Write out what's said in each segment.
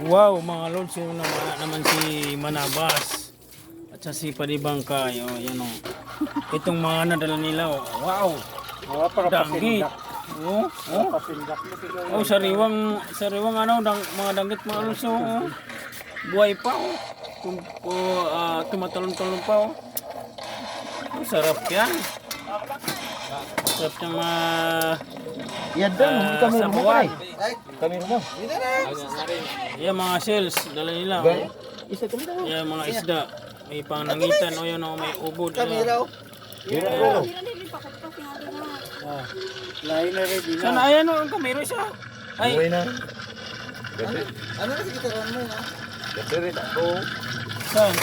Wow, mga lods, so naman si Manabas at sa si Padibangkay. Oh, yan oh. Itong mga nadala nila, oh. Wow, danggit. Oh, oh. Oh, sariwang ano, mga danggit mga lods, oh. Buhay pa, oh. Tumatalon-talon pa, oh. Oh, sarap yan. Sarap ng Yan daw, kami mo sabuan. Kami mo. Yan mga shells, dala nila. Oh. Isa kami daw. Yan mga isda. May panangitan o yan o may ubod. Kamera. Ayan. Lain na rin. Sana ayan o, ang kamera siya. Ay, na. Ano na sige taran mo na? Kasi rin ako. saan?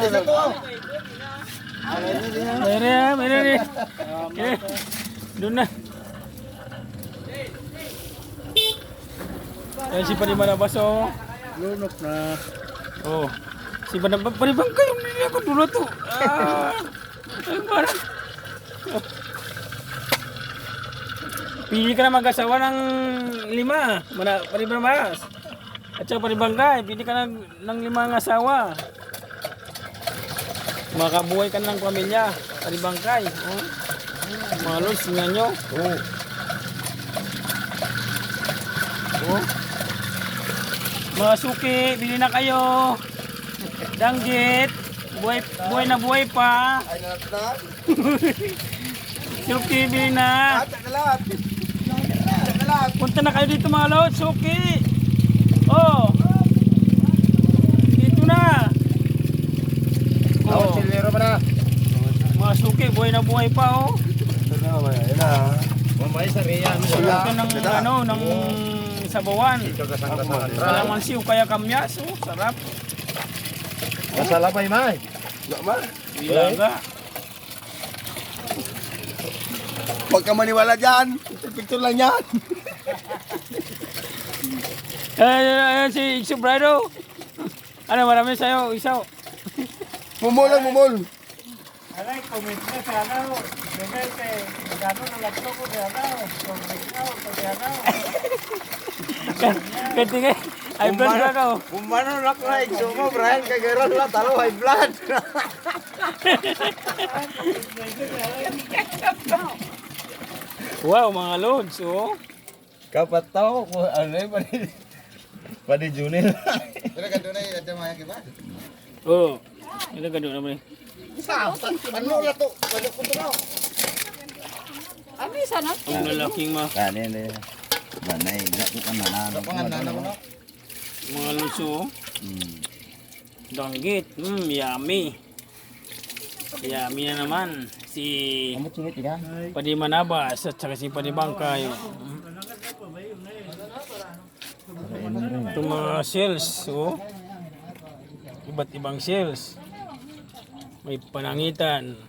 Isa to. Mayroon. Doon na. Ayan si Panimalabas o. Lunok na. Oh. Si Panibang kayo, hindi ako dulo to. Ayun parang. Pili ka na mag-asawa ng 5. Panibang at saka Panibangkay, pili ka ng 5 asawa. Makabuhay ka ng pamilya. Panibangkay. Oh. Mga lods, tingnan nyo. Oo. Oh. Mga suki, bili na kayo. Danggit. Buhay na buhay pa. Ay na. Suki, bili na. Tagalat. Punta na kayo dito mga lods, suki. Oh. Dito na. Oh. Silero ba na? Mga suki, buhay na buhay pa oh. Yan na. Mamay sa riyan. Sulok ka ng ano, ng sabawan. Kasang-kasang. Kalamansi o kaya kamyas, oh. Sarap. Masalabay, May. Bilaga. Huwag ka maniwala dyan. Picture lang yan. Ayan si Sobrado. Ano, marami sa'yo, isaw. Mumol lang, mumol. Alay, comment na sa ano. Dumerte, magano na lapto ko sa ano. Kati nga, ay blood ka ako. Kumano lang na igsumo, Brian. Kagaroon lang, talo, high blood. Wow, mga loads, oh. Kapataw ko, ano yun, padi Junil. Pero ganito na yung adya mga kiba. Oh, ito ka doon naman. Ano na to? Ano ko to na? Ang lalaking Kanin eh. Banay, Pangalan ako na. mga loads, oh. Danggit, yummy. Yummy na naman. Si Kamu singit ya? Padi Manabas at saka si Padi Bangkay. Itong mga shells, oh. Iba't ibang shells. May panangitan.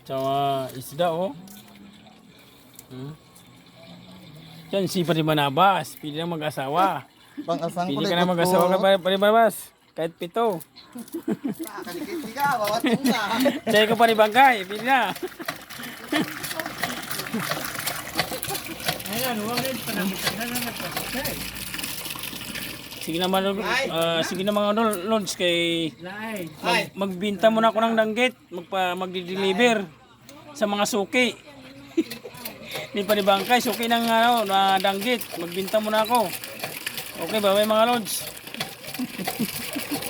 Tsaka isda, oh. Yan si Padi Manabas. Pili na mag-asawa. Pang-asang ko Pili ka na mag-asawa ka, Padi Manabas. Kahit 7. Kalikit ka, bawatong na. Sa'yo ka Padi Bangkay. Pili na. Sige naman, sige na mga lods kay magbinta muna ako ng danggit, magdi-deliver sa mga suki. Ni Panibangkay, suki ng ano, na danggit, magbinta muna ako. Okay, bye-bye mga lods.